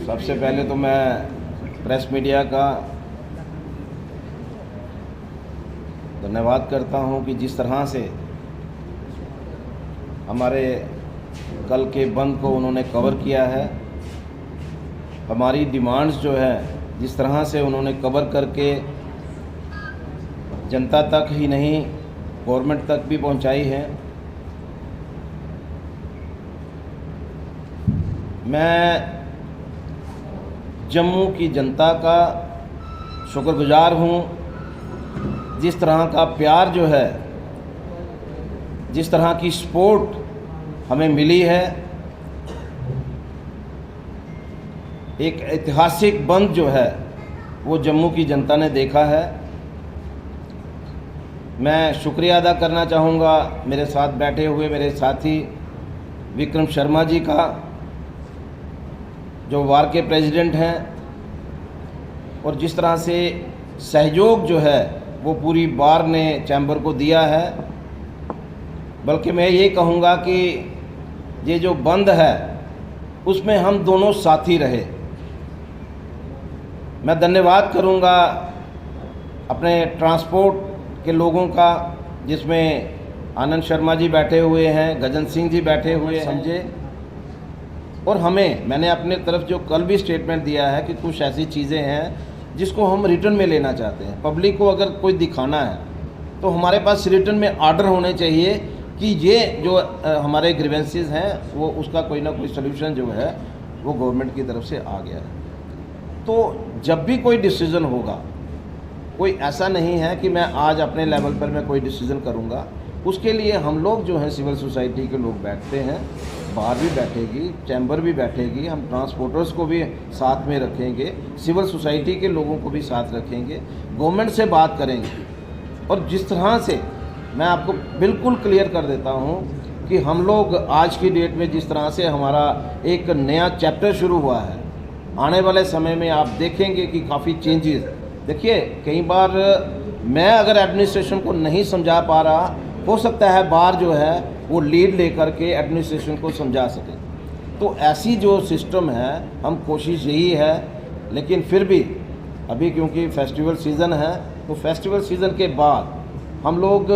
सबसे पहले तो मैं प्रेस मीडिया का धन्यवाद करता हूं कि जिस तरह से हमारे कल के बंद को उन्होंने कवर किया है, हमारी डिमांड्स जो है जिस तरह से उन्होंने कवर करके जनता तक ही नहीं गवर्नमेंट तक भी पहुंचाई है। मैं जम्मू की जनता का शुक्रगुजार हूं। जिस तरह का प्यार जो है, जिस तरह की सपोर्ट हमें मिली है, एक ऐतिहासिक बंद जो है वो जम्मू की जनता ने देखा है। मैं शुक्रिया अदा करना चाहूँगा मेरे साथ बैठे हुए मेरे साथी विक्रम शर्मा जी का, जो वार के प्रेसिडेंट हैं, और जिस तरह से सहयोग जो है वो पूरी बार ने चैम्बर को दिया है। बल्कि मैं ये कहूँगा कि ये जो बंद है उसमें हम दोनों साथी रहे। मैं धन्यवाद करूँगा अपने ट्रांसपोर्ट के लोगों का, जिसमें आनंद शर्मा जी बैठे हुए हैं, गजन सिंह जी बैठे हुए हैं, समझे। और मैंने अपने तरफ जो कल भी स्टेटमेंट दिया है कि कुछ ऐसी चीज़ें हैं जिसको हम रिटर्न में लेना चाहते हैं। पब्लिक को अगर कोई दिखाना है तो हमारे पास रिटर्न में आर्डर होने चाहिए कि ये जो हमारे ग्रीवेंसेस हैं वो उसका कोई ना कोई सलूशन जो है वो गवर्नमेंट की तरफ से आ गया है। तो जब भी कोई डिसीज़न होगा, कोई ऐसा नहीं है कि मैं आज अपने लेवल पर मैं कोई डिसीज़न करूँगा। उसके लिए हम लोग जो हैं सिविल सोसाइटी के लोग बैठते हैं, बाहर भी बैठेगी, चैम्बर भी बैठेगी, हम ट्रांसपोर्टर्स को भी साथ में रखेंगे, सिविल सोसाइटी के लोगों को भी साथ रखेंगे, गवर्नमेंट से बात करेंगे। और जिस तरह से मैं आपको बिल्कुल क्लियर कर देता हूं कि हम लोग आज की डेट में जिस तरह से हमारा एक नया चैप्टर शुरू हुआ है, आने वाले समय में आप देखेंगे कि काफ़ी चेंजेस। देखिए, कई बार मैं अगर एडमिनिस्ट्रेशन को नहीं समझा पा रहा, हो सकता है बार जो है वो लीड लेकर के एडमिनिस्ट्रेशन को समझा सके। तो ऐसी जो सिस्टम है, हम कोशिश यही है। लेकिन फिर भी अभी क्योंकि फेस्टिवल सीज़न है, तो फेस्टिवल सीज़न के बाद हम लोग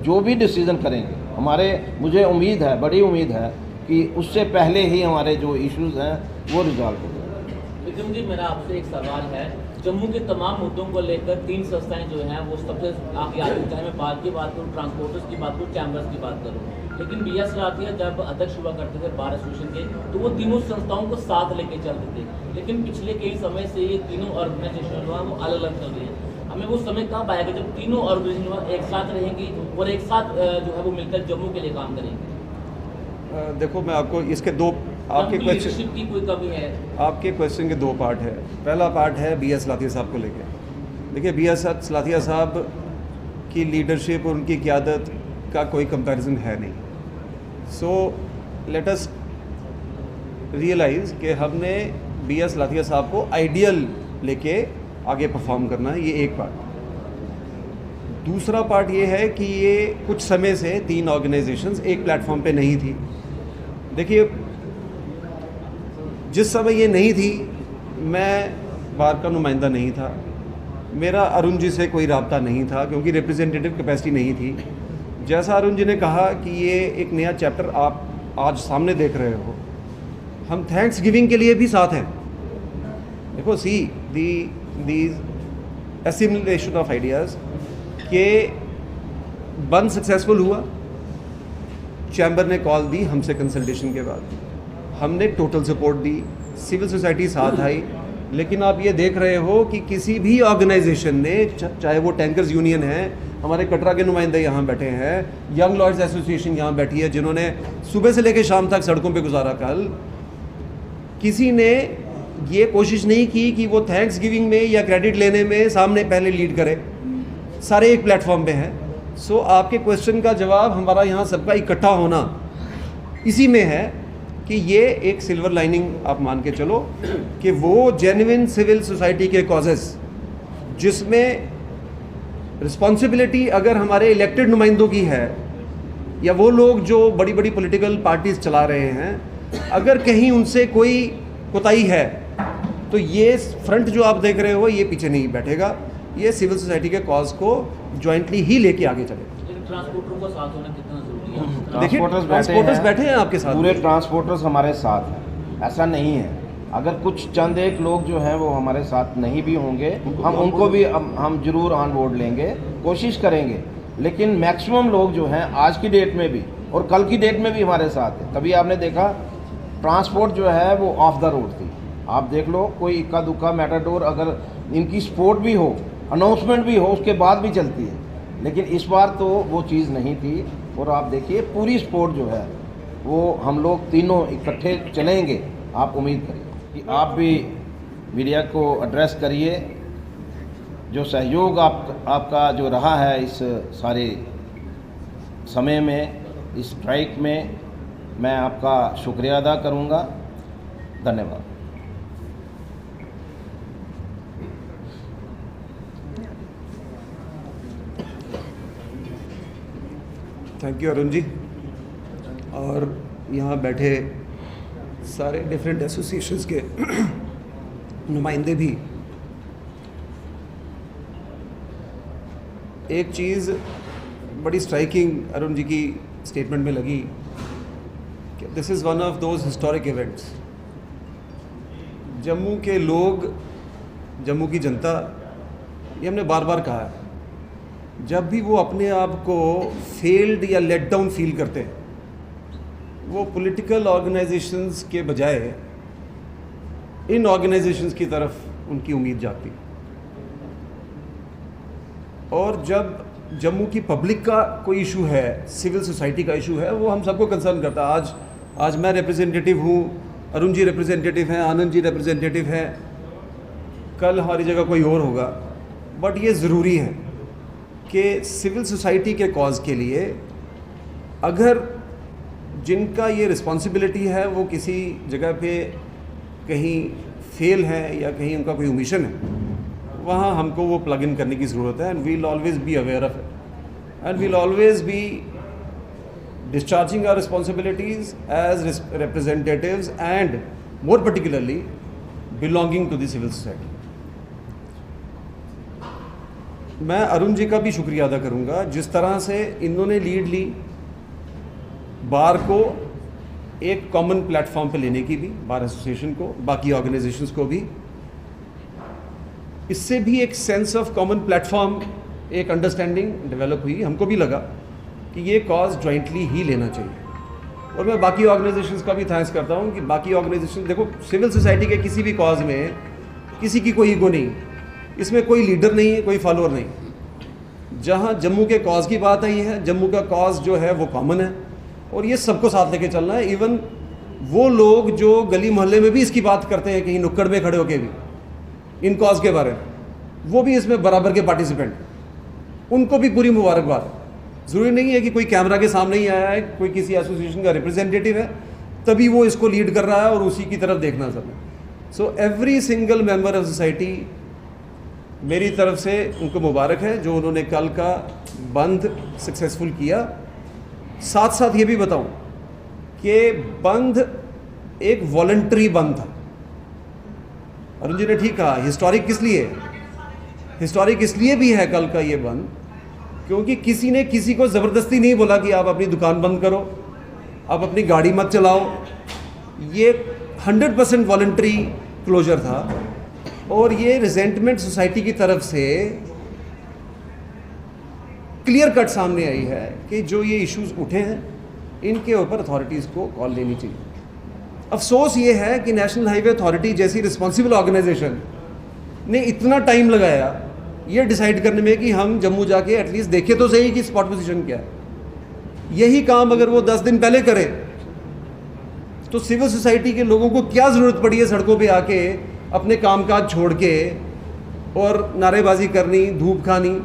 जो भी डिसीज़न करेंगे, मुझे उम्मीद है, बड़ी उम्मीद है कि उससे पहले ही हमारे जो इश्यूज़ हैं वो रिजॉल्व हो जाए। विक्रम जी, मेरा आपसे एक सवाल है। जम्मू के तमाम मुद्दों को लेकर 3 संस्थाएं जो हैं वो सबसे आगे आ रही, चाहे मैं बार की बात करूँ, ट्रांसपोर्टर्स की बात करूँ, चैम्बर्स की बात करूँ। लेकिन BS लाठिया जब अध्यक्ष हुआ करते थे बार एसोसिएशन के, तो वो तीनों संस्थाओं को साथ लेके चलते थे। लेकिन पिछले कई समय से ये तीनों ऑर्गेनाइजेशन वो अलग अलग चल रही है। हमें वो समय कब आएगा जब तीनों ऑर्गेनाइजेशन एक साथ रहेंगी और एक साथ जो है वो मिलकर जम्मू के लिए काम करेंगे? देखो, मैं आपको इसके दो आपके क्वेश्चन की कोई कमी है? आपके क्वेश्चन के 2 पार्ट है। पहला पार्ट है BS लाठिया साहब को लेके। देखिए, BS लाठिया साहब की लीडरशिप और उनकी क़यादत का कोई कंपैरिजन है नहीं। सो लेट अस रियलाइज़ कि हमने BS लाठिया साहब को आइडियल लेके आगे परफॉर्म करना है। ये एक पार्ट। दूसरा पार्ट ये है कि ये कुछ समय से 3 ऑर्गेनाइजेशंस एक प्लेटफॉर्म पे नहीं थी। देखिए, जिस समय ये नहीं थी, मैं बार का नुमाइंदा नहीं था, मेरा अरुण जी से कोई राब्ता नहीं था क्योंकि रिप्रेजेंटेटिव कैपेसिटी नहीं थी। जैसा अरुण जी ने कहा कि ये एक नया चैप्टर आप आज सामने देख रहे हो, हम थैंक्स गिविंग के लिए भी साथ हैं। देखो, सी दी एसिमुलेशन ऑफ आइडियाज़ के बंद सक्सेसफुल हुआ, चैम्बर ने कॉल दी हमसे कंसल्टेशन के बाद, हमने टोटल सपोर्ट दी, सिविल सोसाइटी साथ आई। लेकिन आप ये देख रहे हो कि किसी भी ऑर्गेनाइजेशन ने, चाहे वो टैंकर्स यूनियन है, हमारे कटरा के नुमाइंदे यहाँ बैठे हैं, यंग लॉयर्स एसोसिएशन यहाँ बैठी है जिन्होंने सुबह से लेकर शाम तक सड़कों पे गुजारा, कल किसी ने ये कोशिश नहीं की कि वो थैंक्स गिविंग में या क्रेडिट लेने में सामने पहले लीड करे। सारे एक प्लेटफॉर्म पे हैं। सो आपके क्वेश्चन का जवाब हमारा यहाँ सबका इकट्ठा होना इसी में है कि ये एक सिल्वर लाइनिंग आप मान के चलो कि वो जेन्युइन सिविल सोसाइटी के कॉजेस जिसमें रिस्पॉन्सिबिलिटी अगर हमारे इलेक्टेड नुमाइंदों की है या वो लोग जो बड़ी बड़ी पॉलिटिकल पार्टीज चला रहे हैं, अगर कहीं उनसे कोई कोताही है तो ये फ्रंट जो आप देख रहे हो ये पीछे नहीं बैठेगा, ये सिविल सोसाइटी के कॉज को जॉइंटली ही लेके आगे चलेगा। लेकिन ट्रांसपोर्टरों का साथ होना कितना जरूरी है? देखिए ट्रांसपोर्टर्स बैठे हैं आपके साथ, पूरे ट्रांसपोर्टर्स हमारे साथ हैं, ऐसा नहीं है। अगर कुछ चंद एक लोग जो हैं वो हमारे साथ नहीं भी होंगे, हम उनको भी हम जरूर ऑन बोर्ड लेंगे, कोशिश करेंगे। लेकिन मैक्सिमम लोग जो हैं आज की डेट में भी और कल की डेट में भी हमारे साथ हैं। तभी आपने देखा ट्रांसपोर्ट जो है वो ऑफ द रोड थी। आप देख लो, कोई इक्का दुक्का मैटाडोर अगर इनकी स्पोर्ट भी हो, अनाउंसमेंट भी हो, उसके बाद भी चलती है। लेकिन इस बार तो वो चीज़ नहीं थी। और आप देखिए पूरी स्पोर्ट जो है वो हम लोग तीनों इकट्ठे चलेंगे। आप उम्मीद करिए कि आप भी मीडिया को एड्रेस करिए। जो सहयोग आपका जो रहा है इस सारे समय में, इस स्ट्राइक में, मैं आपका शुक्रिया अदा करूंगा। धन्यवाद। Thank you Arun ji. और यहाँ बैठे सारे डिफरेंट एसोसिएशंस के नुमाइंदे भी। एक चीज़ बड़ी स्ट्राइकिंग अरुण जी की स्टेटमेंट में लगी कि this is one of those historic events. Jammu के लोग, जम्मू की जनता, ये हमने बार बार कहा है, जब भी वो अपने आप को फेल्ड या लेट डाउन फील करते हैं, वो पॉलिटिकल ऑर्गेनाइजेशंस के बजाय इन ऑर्गेनाइजेशंस की तरफ उनकी उम्मीद जाती है। और जब जम्मू की पब्लिक का कोई इशू है, सिविल सोसाइटी का इशू है, वो हम सबको कंसर्न करता है। आज मैं रिप्रेजेंटेटिव हूँ, अरुण जी रिप्रेजेंटेटिव हैं, आनंद जी रिप्रेजेंटेटिव हैं, कल हमारी जगह कोई और होगा। बट ये ज़रूरी है कि सिविल सोसाइटी के कॉज के लिए अगर जिनका ये रिस्पॉन्सिबिलिटी है वो किसी जगह पे कहीं फेल है या कहीं उनका कोई ओमिशन है, वहाँ हमको वो प्लग इन करने की ज़रूरत है। And we'll always be aware of it and we'll always be discharging our responsibilities as representatives and more particularly belonging to the civil society. मैं अरुण जी का भी शुक्रिया अदा करूंगा, जिस तरह से इन्होंने लीड ली बार को एक कॉमन प्लेटफॉर्म पे लेने की भी, बार एसोसिएशन को, बाकी ऑर्गेनाइजेशंस को भी। इससे भी एक सेंस ऑफ कॉमन प्लेटफॉर्म, एक अंडरस्टैंडिंग डेवलप हुई। हमको भी लगा कि ये कॉज जॉइंटली ही लेना चाहिए। और मैं बाकी ऑर्गेनाइजेशंस का भी थैंक्स करता हूँ कि बाकी ऑर्गेनाइजेशन, देखो सिविल सोसाइटी के किसी भी कॉज में किसी की कोई ईगो नहीं, इसमें कोई लीडर नहीं है, कोई फॉलोअर नहीं। जहाँ जम्मू के कॉज की बात आई है, जम्मू का कॉज जो है वो कॉमन है और ये सबको साथ लेके चलना है। इवन वो लोग जो गली मोहल्ले में भी इसकी बात करते हैं, कहीं नुक्कड़ में खड़े होके भी इन कॉज के बारे में, वो भी इसमें बराबर के पार्टिसिपेंट, उनको भी पूरी मुबारकबाद। ज़रूरी नहीं है कि कोई कैमरा के सामने ही आया है, कोई किसी एसोसिएशन का रिप्रेजेंटेटिव है तभी वो इसको लीड कर रहा है और उसी की तरफ देखना सब है। So every single member of society, मेरी तरफ से उनको मुबारक है जो उन्होंने कल का बंद सक्सेसफुल किया। साथ साथ ये भी बताऊं कि बंद एक वॉलंटरी बंद था। अरुण जी ने ठीक कहा, हिस्टोरिक किस लिए? हिस्टोरिक इसलिए भी है कल का ये बंद क्योंकि किसी ने किसी को ज़बरदस्ती नहीं बोला कि आप अपनी दुकान बंद करो, आप अपनी गाड़ी मत चलाओ। ये 100% वॉलंटरी क्लोजर था और ये रिजेंटमेंट सोसाइटी की तरफ से क्लियर कट सामने आई है कि जो ये इश्यूज उठे हैं इनके ऊपर अथॉरिटीज़ को कॉल लेनी चाहिए। अफसोस ये है कि नेशनल हाईवे अथॉरिटी जैसी रिस्पॉन्सिबल ऑर्गेनाइजेशन ने इतना टाइम लगाया ये डिसाइड करने में कि हम जम्मू जाके एटलीस्ट देखें तो सही कि स्पॉट पोजीशन क्या है। यही काम अगर वो 10 दिन पहले करें तो सिविल सोसाइटी के लोगों को क्या ज़रूरत पड़ी है सड़कों पे आके अपने कामकाज छोड़ के और नारेबाजी करनी, धूप खानी।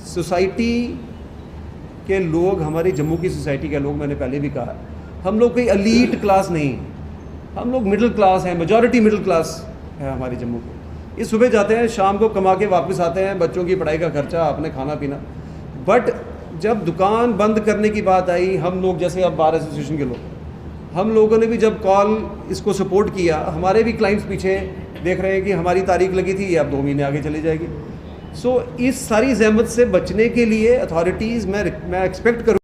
सोसाइटी के लोग, हमारी जम्मू की सोसाइटी के लोग, मैंने पहले भी कहा, हम लोग कोई एलीट क्लास नहीं, हम लोग मिडिल क्लास हैं, मेजॉरिटी मिडिल क्लास है हमारी जम्मू को। ये सुबह जाते हैं, शाम को कमा के वापस आते हैं, बच्चों की पढ़ाई का खर्चा, अपने खाना पीना। बट जब दुकान बंद करने की बात आई, हम लोग जैसे अब बार एसोसिएशन के लोग, हम लोगों ने भी जब कॉल इसको सपोर्ट किया, हमारे भी क्लाइंट्स पीछे देख रहे हैं कि हमारी तारीख लगी थी ये अब 2 महीने आगे चली जाएगी। सो इस सारी जहमत से बचने के लिए अथॉरिटीज़ मैं एक्सपेक्ट करूँ